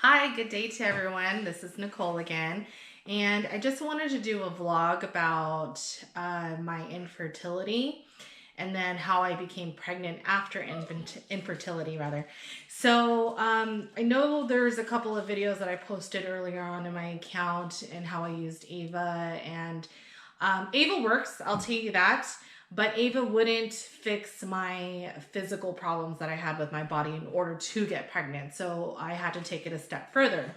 Hi, good day to everyone. This is Nicole again, and I just wanted to do a vlog about my infertility and then how I became pregnant after infertility, rather. I know there's a couple of videos that I posted earlier on in my account and how I used Ava, and Ava works, I'll tell you that. But Ava wouldn't fix my physical problems that I had with my body in order to get pregnant. So I had to take it a step further.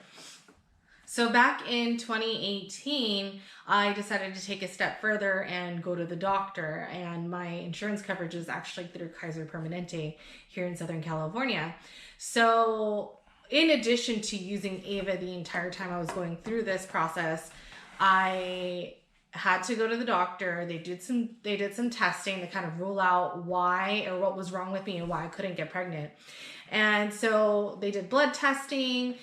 So back in 2018, I decided to take a step further and go to the doctor. And my insurance coverage is actually through Kaiser Permanente here in Southern California. So in addition to using Ava the entire time I was going through this process, I had to go to the doctor. They did some testing to kind of rule out why or what was wrong with me and why I couldn't get pregnant. And so they did blood testing,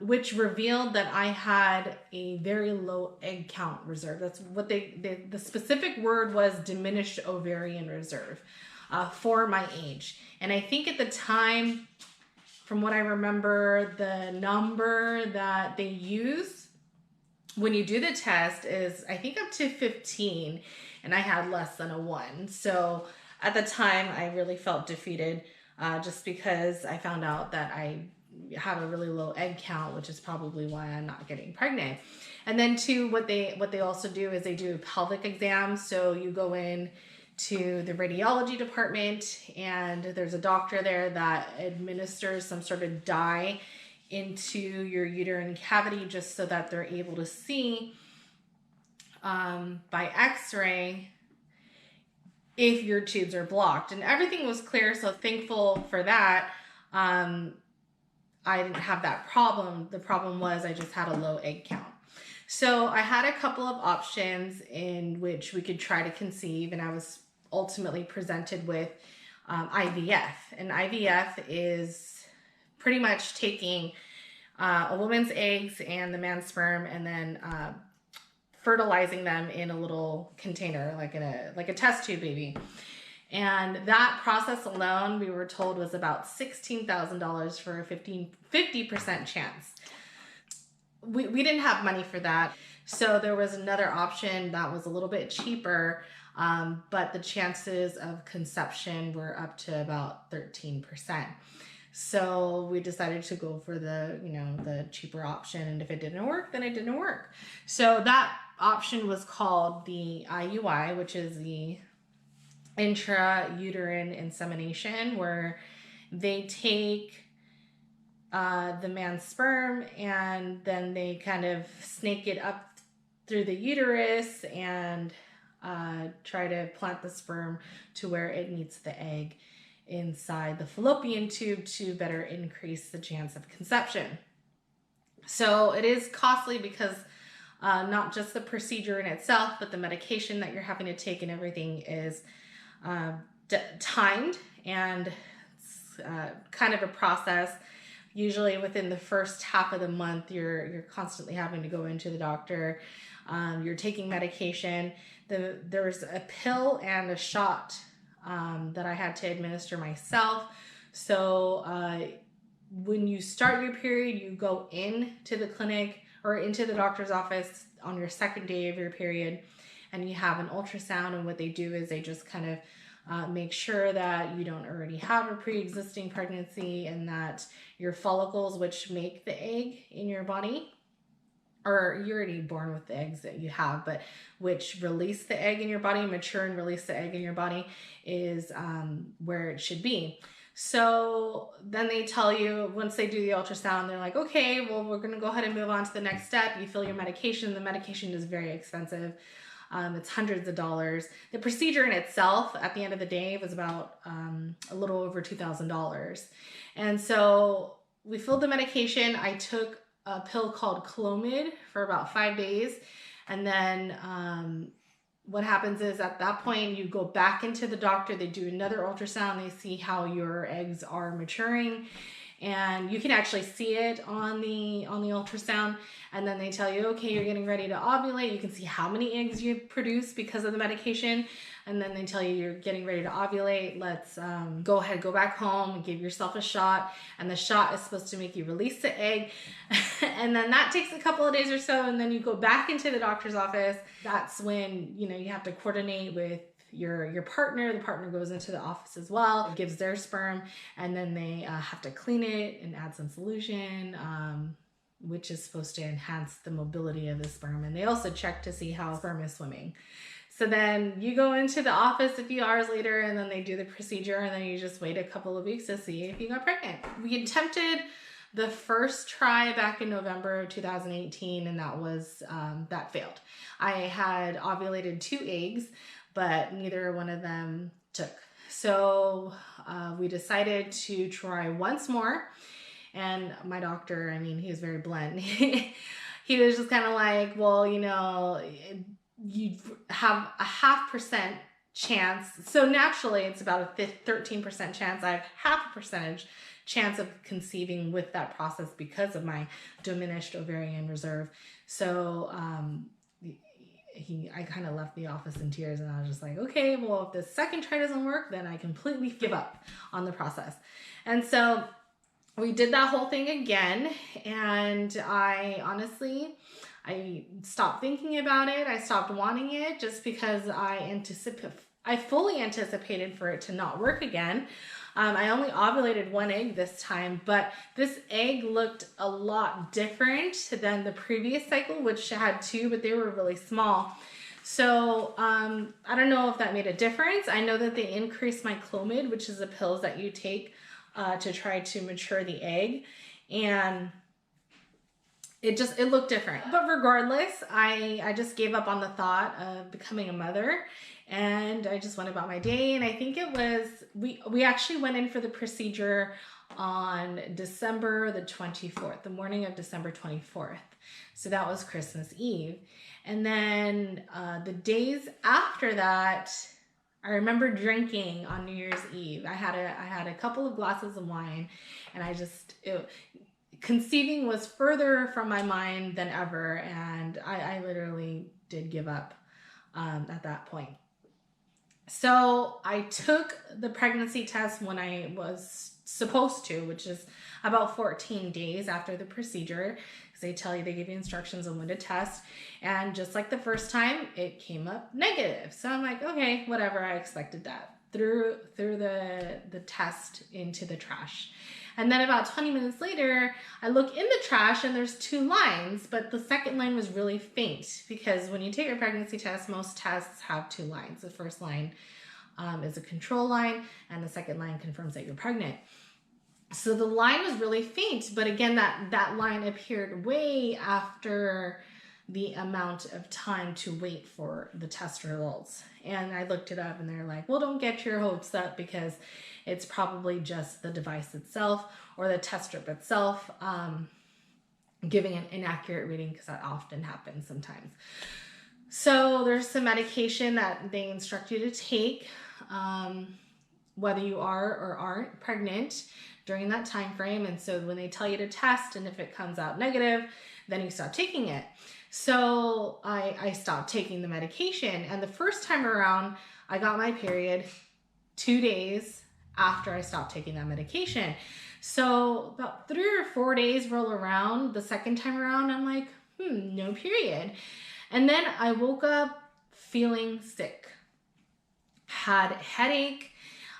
which revealed that I had a very low egg count reserve. That's what the specific word was, diminished ovarian reserve, for my age. And I think at the time, from what I remember, the number that they used when you do the test is, I think, up to 15, and I had less than a 1. So at the time, I really felt defeated, just because I found out that I had a really low egg count, which is probably why I'm not getting pregnant. And then too, what they also do is they do a pelvic exam. So you go in to the radiology department, and there's a doctor there that administers some sort of dye into your uterine cavity, just so that they're able to see by x-ray if your tubes are blocked. And everything was clear, so thankful for that. I didn't have that problem. The problem was I just had a low egg count. So I had a couple of options in which we could try to conceive, and I was ultimately presented with IVF. And IVF is pretty much taking a woman's eggs and the man's sperm, and then fertilizing them in a little container, like a test tube baby. And that process alone, we were told, was about $16,000 for a 50% chance. We didn't have money for that. So there was another option that was a little bit cheaper, but the chances of conception were up to about 13%. So we decided to go for the cheaper option, and if it didn't work, then it didn't work. So that option was called the IUI, which is the intrauterine insemination, where they take the man's sperm and then they kind of snake it up through the uterus and try to plant the sperm to where it meets the egg inside the fallopian tube to better increase the chance of conception. So it is costly because not just the procedure in itself, but the medication that you're having to take and everything is timed, and it's kind of a process. Usually within the first half of the month, you're constantly having to go into the doctor. You're taking medication. There's a pill and a shot that I had to administer myself. So when you start your period, you go into the clinic or into the doctor's office on your second day of your period, and you have an ultrasound. And what they do is they just kind of make sure that you don't already have a pre-existing pregnancy, and that your follicles, which make the egg in your body, or you're already born with the eggs that you have, but which release the egg in your body, mature and release the egg in your body, is where it should be. So then they tell you, once they do the ultrasound, they're like, okay, well, we're going to go ahead and move on to the next step. You fill your medication. The medication is very expensive. It's hundreds of dollars. The procedure in itself, at the end of the day, was about a little over $2,000. And so we filled the medication. I took a pill called Clomid for about 5 days. And then what happens is, at that point, you go back into the doctor. They do another ultrasound. They see how your eggs are maturing. And you can actually see it on the ultrasound. And then they tell you, okay, you're getting ready to ovulate. You can see how many eggs you produce because of the medication. and then they tell you you're getting ready to ovulate. Let's go ahead, go back home and give yourself a shot. And the shot is supposed to make you release the egg. And then that takes a couple of days or so, and then you go back into the doctor's office. That's when, you know, you have to coordinate with your partner. The partner goes into the office as well, gives their sperm, and then they have to clean it and add some solution, which is supposed to enhance the mobility of the sperm. And they also check to see how sperm is swimming. So then you go into the office a few hours later, and then they do the procedure, and then you just wait a couple of weeks to see if you got pregnant. We attempted the first try back in November of 2018, and that failed. I had ovulated 2 eggs, but neither one of them took. So we decided to try once more. And my doctor, I mean, he was very blunt. He was just kind of like, well, you know, you have a 0.5% chance. So naturally, it's about a 13% chance. I have 0.5% chance of conceiving with that process because of my diminished ovarian reserve. So I kind of left the office in tears, and I was just like, okay, well, if the second try doesn't work, then I completely give up on the process. And so we did that whole thing again, and I stopped thinking about it. I stopped wanting it just because I fully anticipated for it to not work again. I only ovulated 1 egg this time, but this egg looked a lot different than the previous cycle, which had 2, but they were really small. So I don't know if that made a difference. I know that they increased my Clomid, which is the pills that you take to try to mature the egg, and it looked different. But regardless, I just gave up on the thought of becoming a mother, and I just went about my day. And I think it was, we actually went in for the procedure on December the 24th, the morning of December 24th. So that was Christmas Eve. And then the days after that, I remember drinking on New Year's Eve. I had a couple of glasses of wine, and conceiving was further from my mind than ever, and I literally did give up at that point. So I took the pregnancy test when I was supposed to, which is about 14 days after the procedure, because they give you instructions on when to test. And just like the first time, it came up negative. So I'm like, okay, whatever, I expected that. Threw the test into the trash. And then about 20 minutes later, I look in the trash and there's 2 lines, but the second line was really faint, because when you take your pregnancy test, most tests have 2 lines. The first line is a control line, and the second line confirms that you're pregnant. So the line was really faint, but again, that line appeared way after the amount of time to wait for the test results. And I looked it up, and they're like, well, don't get your hopes up, because it's probably just the device itself or the test strip itself giving an inaccurate reading, because that often happens sometimes. So there's some medication that they instruct you to take, whether you are or aren't pregnant during that time frame. And so when they tell you to test, and if it comes out negative, then you stop taking it. So I stopped taking the medication, and the first time around, I got my period 2 days after I stopped taking that medication. So about 3 or 4 days roll around. The second time around, I'm like, no period. And then I woke up feeling sick, had a headache,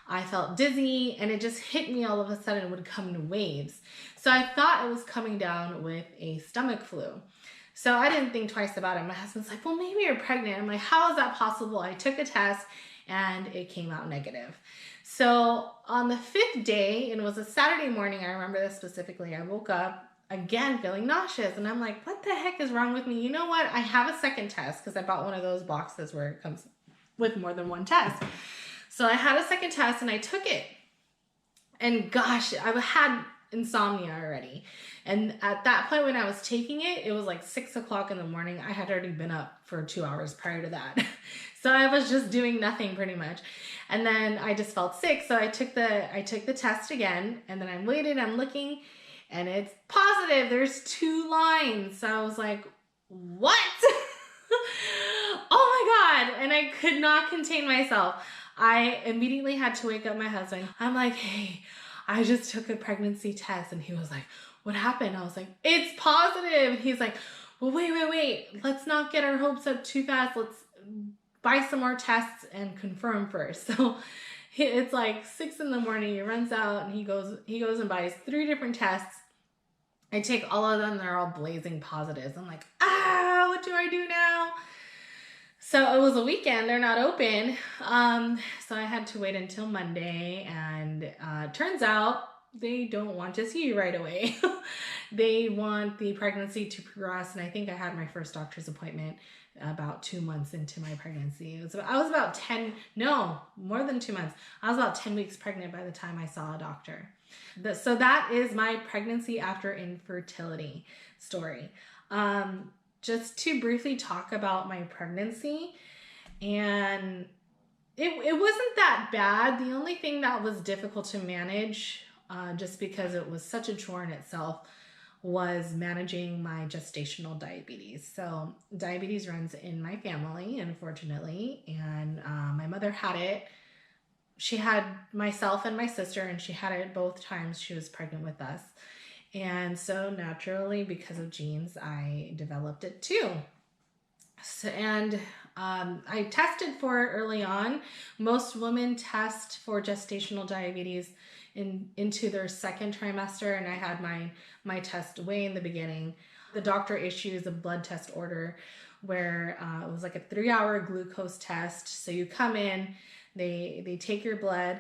I felt dizzy, and it just hit me all of a sudden. It would come in waves. So I thought it was coming down with a stomach flu. So I didn't think twice about it. My husband's like, well, maybe you're pregnant. I'm like, how is that possible? I took a test and it came out negative. So on the 5th day, and it was a Saturday morning, I remember this specifically, I woke up again feeling nauseous, and I'm like, what the heck is wrong with me? You know what? I have a second test, because I bought one of those boxes where it comes with more than one test. So I had a second test, and I took it. And gosh, I had insomnia already. And at that point when I was taking it, it was like 6 o'clock in the morning. I had already been up for 2 hours prior to that. So I was just doing nothing pretty much. And then I just felt sick. So I took the test again, and then I waited, I'm looking, and it's positive. There's 2 lines. So I was like, what? Oh my God. And I could not contain myself. I immediately had to wake up my husband. I'm like, hey, I just took a pregnancy test. And he was like, what happened? I was like, it's positive. And he's like, well, wait. Let's not get our hopes up too fast. Let's buy some more tests and confirm first. So it's like 6 in the morning. He runs out and he goes and buys 3 different tests. I take all of them. They're all blazing positives. I'm like, what do I do now? So it was a weekend. They're not open. So I had to wait until Monday. And turns out they don't want to see you right away. They want the pregnancy to progress. And I think I had my first doctor's appointment about 2 months into my pregnancy. I was about more than 2 months. I was about 10 weeks pregnant by the time I saw a doctor. So that is my pregnancy after infertility story. Just to briefly talk about my pregnancy, and it wasn't that bad. The only thing that was difficult to manage, just because it was such a chore in itself, was managing my gestational diabetes. So diabetes runs in my family, unfortunately, and my mother had it. She had myself and my sister, and she had it both times she was pregnant with us. And so naturally, because of genes, I developed it too. So, and I tested for it early on. Most women test for gestational diabetes into their second trimester, and I had my test way in the beginning. The doctor issues a blood test order where it was like a 3-hour glucose test. So you come in, they take your blood.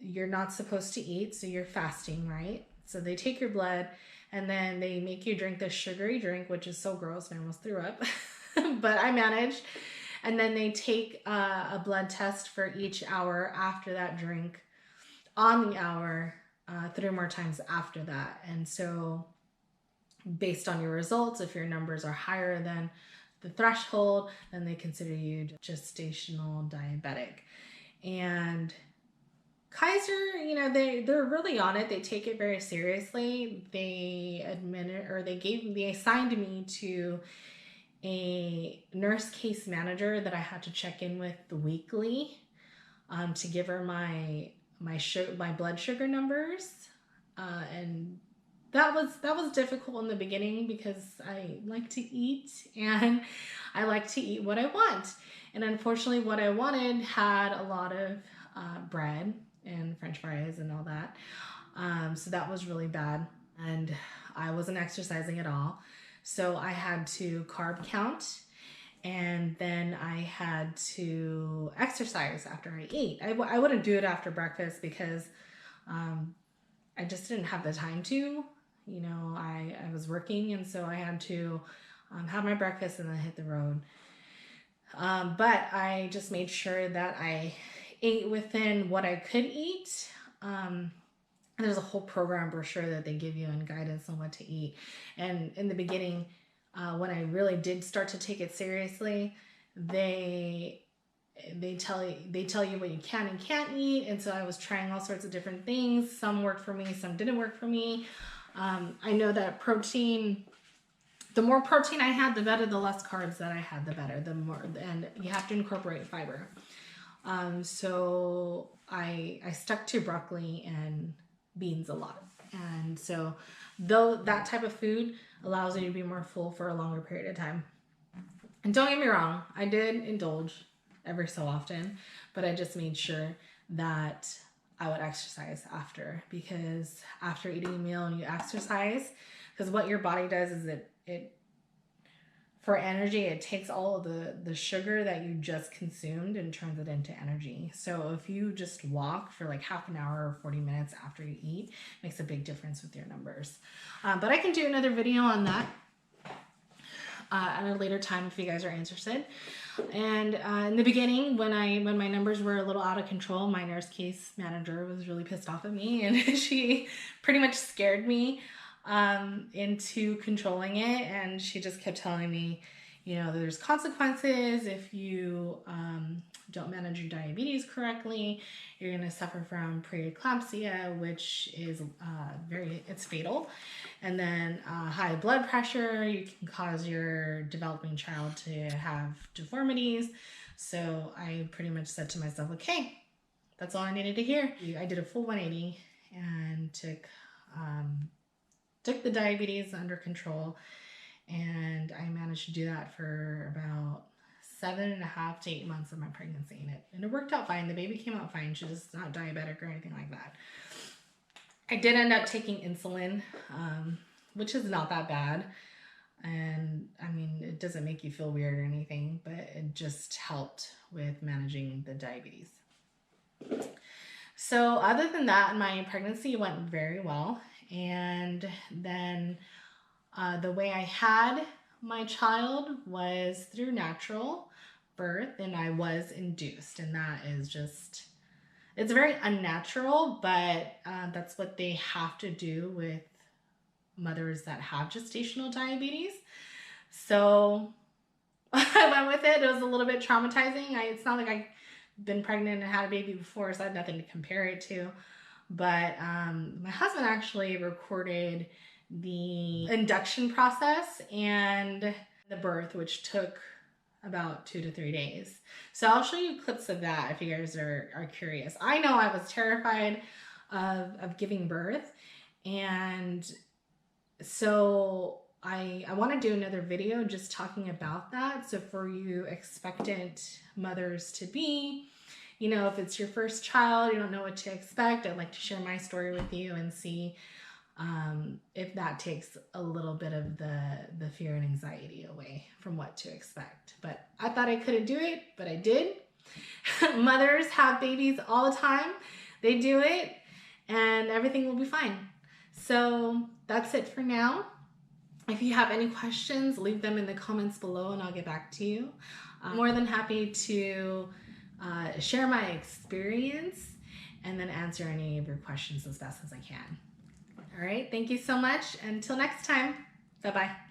You're not supposed to eat, so you're fasting, right? So they take your blood and then they make you drink this sugary drink, which is so gross, and I almost threw up, but I managed. And then they take a blood test for each hour after that drink, on the hour, 3 more times after that. And so based on your results, if your numbers are higher than the threshold, then they consider you gestational diabetic. And Kaiser, they're really on it. They take it very seriously. They assigned me to a nurse case manager that I had to check in with weekly, to give her my blood sugar numbers, and that was difficult in the beginning because I like to eat and I like to eat what I want, and unfortunately, what I wanted had a lot of bread and French fries and all that. So that was really bad, and I wasn't exercising at all. So I had to carb count, and then I had to exercise after I ate. I wouldn't do it after breakfast because I just didn't have the time to. I was working, and so I had to have my breakfast and then hit the road. But I just made sure that I ate within what I could eat. There's a whole program brochure that they give you and guidance on what to eat. And in the beginning, when I really did start to take it seriously, they tell you what you can and can't eat. And so I was trying all sorts of different things. Some worked for me, some didn't work for me. I know that the more protein I had, the better. The less carbs that I had, the better. And you have to incorporate fiber. So I stuck to broccoli and beans a lot. And so though that type of food allows you to be more full for a longer period of time. And don't get me wrong, I did indulge every so often, but I just made sure that I would exercise after, because after eating a meal and you exercise, because what your body does is it for energy, it takes all of the sugar that you just consumed and turns it into energy. So if you just walk for like half an hour or 40 minutes after you eat, it makes a big difference with your numbers. But I can do another video on that at a later time if you guys are interested. And in the beginning, when my numbers were a little out of control, my nurse case manager was really pissed off at me, and she pretty much scared me into controlling it. And she just kept telling me, there's consequences if you don't manage your diabetes correctly, you're going to suffer from preeclampsia, which is it's fatal. And then high blood pressure, you can cause your developing child to have deformities. So I pretty much said to myself, okay, that's all I needed to hear. I did a full 180 and took the diabetes under control. And I managed to do that for about 7.5 to 8 months of my pregnancy. And it worked out fine. The baby came out fine. She's just not diabetic or anything like that. I did end up taking insulin, which is not that bad. And I mean, it doesn't make you feel weird or anything, but it just helped with managing the diabetes. So other than that, my pregnancy went very well. And then the way I had my child was through natural birth, and I was induced, and that is just, it's very unnatural, but that's what they have to do with mothers that have gestational diabetes. So I went with it. It was a little bit traumatizing. It's not like I've been pregnant and had a baby before, so I had nothing to compare it to. But my husband actually recorded the induction process and the birth, which took about 2 to 3 days. So I'll show you clips of that if you guys are curious. I know I was terrified of giving birth, and so I want to do another video just talking about that. So for you expectant mothers to be, you know, if it's your first child, you don't know what to expect, I'd like to share my story with you and see if that takes a little bit of the fear and anxiety away from what to expect. But I thought I couldn't do it, but I did. Mothers have babies all the time. They do it, and everything will be fine. So that's it for now. If you have any questions, leave them in the comments below and I'll get back to you. I'm more than happy to share my experience and then answer any of your questions as best as I can. All right, thank you so much. Until next time, bye-bye.